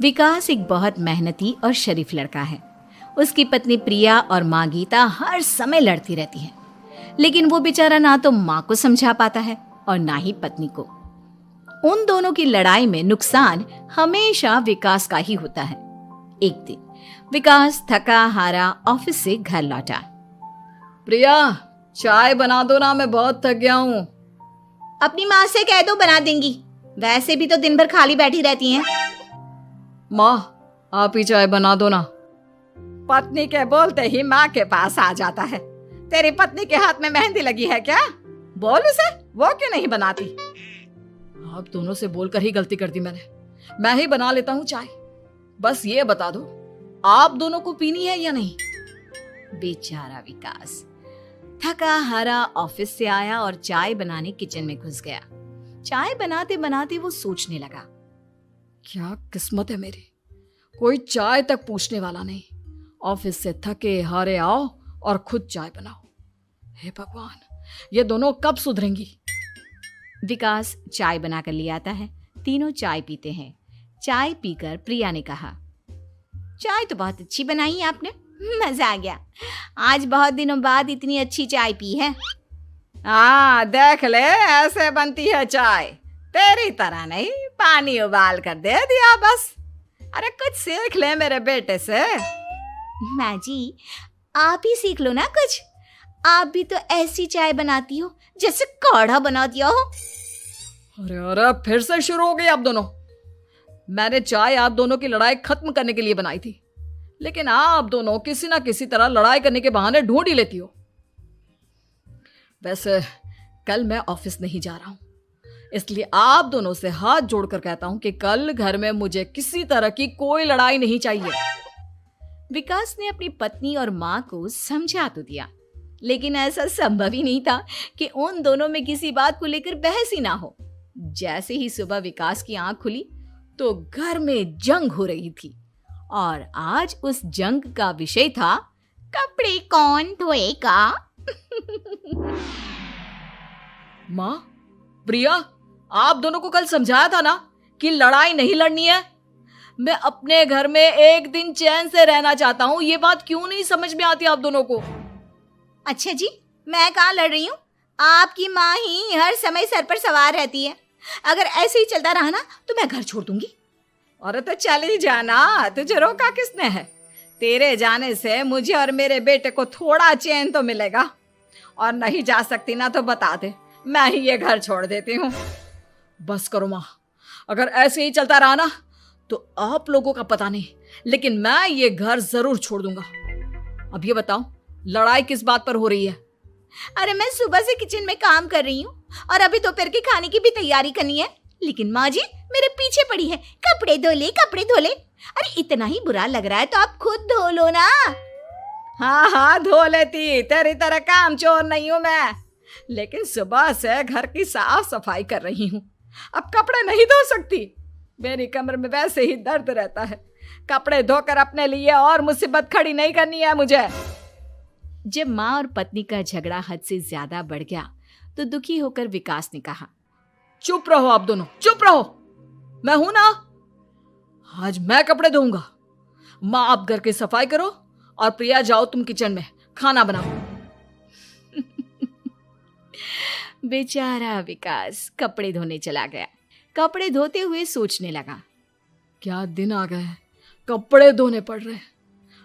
विकास एक बहुत मेहनती और शरीफ लड़का है। उसकी पत्नी प्रिया और माँ गीता हर समय लड़ती रहती है, लेकिन वो बेचारा ना तो माँ को समझा पाता है और ना ही पत्नी को। उन दोनों की लड़ाई में नुकसान हमेशा विकास का ही होता है। एक दिन विकास थका हारा ऑफिस से घर लौटा। प्रिया, चाय बना दो ना, मैं बहुत थक गया हूँ। अपनी माँ से कह दो, बना देंगी। वैसे भी तो दिन भर खाली बैठी रहती हैं। माँ, आप ही चाय बना दो ना। पत्नी के बोलते ही माँ के पास आ जाता है। तेरी पत्नी के हाथ में मेहंदी लगी है क्या? बोल उसे, वो क्यों नहीं बनाती? आप दोनों से बोलकर ही गलती कर दी मैंने। मैं ही बना लेता हूँ चाय। बस ये बता दो, आप दोनों को पीनी है या नहीं? बेचारा विकास थका हारा ऑफिस से आया और चाय बनाने किचन में घुस गया। चाय बनाते बनाते वो सोचने लगा, क्या किस्मत है मेरी, कोई चाय तक पूछने वाला नहीं। ऑफिस से थके हारे आओ और खुद चाय बनाओ। हे भगवान, ये दोनों कब सुधरेंगी? विकास चाय बनाकर ले आता है। तीनों चाय पीते हैं। चाय पीकर प्रिया ने कहा, चाय तो बहुत अच्छी बनाई है आपने, मजा आ गया। आज बहुत दिनों बाद इतनी अच्छी चाय पी है। हाँ, देख ले, ऐसे बनती है चाय। तेरी तरह नहीं, पानी उबाल कर दे दिया बस। अरे कुछ सीख ले मेरे बेटे से। माँ जी, आप ही सीख लो ना कुछ। आप भी तो ऐसी चाय बनाती हो जैसे काढ़ा बना दिया हो। अरे अरे, फिर से शुरू हो गई आप दोनों। मैंने चाय आप दोनों की लड़ाई खत्म करने के लिए बनाई थी, लेकिन आप दोनों किसी ना किसी तरह लड़ाई करने के बहाने ढूंढ ही लेती हो। वैसे कल मैं ऑफिस नहीं जा रहा हूं, इसलिए आप दोनों से हाथ जोड़कर कहता हूं कि कल घर में मुझे किसी तरह की कोई लड़ाई नहीं चाहिए। विकास ने अपनी पत्नी और माँ को समझा तो दिया, लेकिन ऐसा संभव ही नहीं था कि उन दोनों में किसी बात को लेकर बहस ही ना हो। जैसे ही सुबह विकास की आंख खुली तो घर में जंग हो रही थी, और आज उस जंग का विषय था कपड़े कौन धोएगा। माँ, प्रिया, आप दोनों को कल समझाया था ना कि लड़ाई नहीं लड़नी है। मैं अपने घर में एक दिन चैन से रहना चाहता हूँ। ये बात क्यों नहीं समझ में आती आप दोनों को? अच्छा जी, मैं कहाँ लड़ रही हूँ? आपकी माँ ही हर समय सर पर सवार रहती है। अगर ऐसे ही चलता रहा ना तो मैं घर छोड़ दूंगी। अरे तो चली जाना, तुझे रोका किसने है? तेरे जाने से मुझे और मेरे बेटे को थोड़ा चैन तो मिलेगा। और नहीं जा सकती ना तो बता दे, मैं ही ये घर छोड़ देती हूँ। बस करो माँ, अगर ऐसे ही चलता रहा ना तो आप लोगों का पता नहीं, लेकिन मैं ये घर जरूर छोड़ दूंगा। अब ये बताओ, लड़ाई किस बात पर हो रही है? अरे मैं सुबह से किचन में काम कर रही हूँ और अभी दोपहर के खाने की भी तैयारी करनी है, लेकिन माँ जी मेरे पीछे पड़ी है, कपड़े धो ले कपड़े धो ले। अरे इतना ही बुरा लग रहा है तो आप खुद धो लो ना। हाँ हाँ, धो लेती, तेरी तरह काम चोर नहीं हूं मैं। लेकिन सुबह से घर की साफ सफाई कर रही हूँ, अब कपड़े नहीं धो सकती। मेरी कमर में वैसे ही दर्द रहता है। कपड़े धोकर अपने लिए और मुसीबत खड़ी नहीं करनी है मुझे। जब माँ और पत्नी का झगड़ा हद से ज्यादा बढ़ गया तो दुखी होकर विकास ने कहा, चुप रहो आप दोनों, चुप रहो। मैं हूं ना, आज मैं कपड़े धोऊंगा। माँ, आप घर की सफाई करो और प्रिया, जाओ तुम किचन में खाना बनाओ। बेचारा विकास कपड़े धोने चला गया। कपड़े धोते हुए सोचने लगा, क्या दिन आ गए, कपड़े धोने पड़ रहे हैं।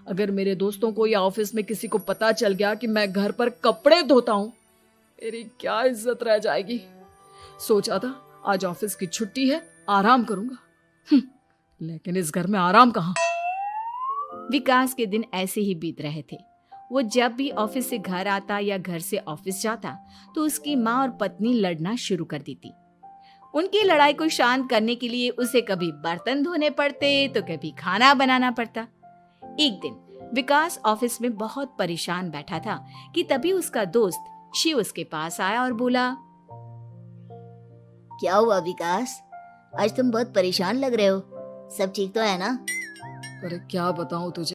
अगर मेरे दोस्तों को या ऑफिस में किसी को पता चल गया कि मैं घर पर कपड़े धोता हूं, मेरी क्या इज्जत रह जाएगी। सोचा था आज ऑफिस की छुट्टी है, आराम करूंगा, लेकिन इस घर में आराम कहाँ। विकास के दिन ऐसे ही बीत रहे थे। वो जब भी ऑफिस से घर आता या घर से ऑफिस जाता तो उसकी माँ और पत्नी लड़ना शुरू कर देती। उनकी लड़ाई को शांत करने के लिए उसे कभी बर्तन धोने पड़ते तो कभी खाना बनाना पड़ता। एक दिन विकास ऑफिस में बहुत परेशान बैठा था कि तभी उसका दोस्त शिव उसके पास आया और बोला, क्या हुआ विकास, आज तुम बहुत परेशान लग रहे हो, सब ठीक तो है ना? अरे क्या बताऊं तुझे,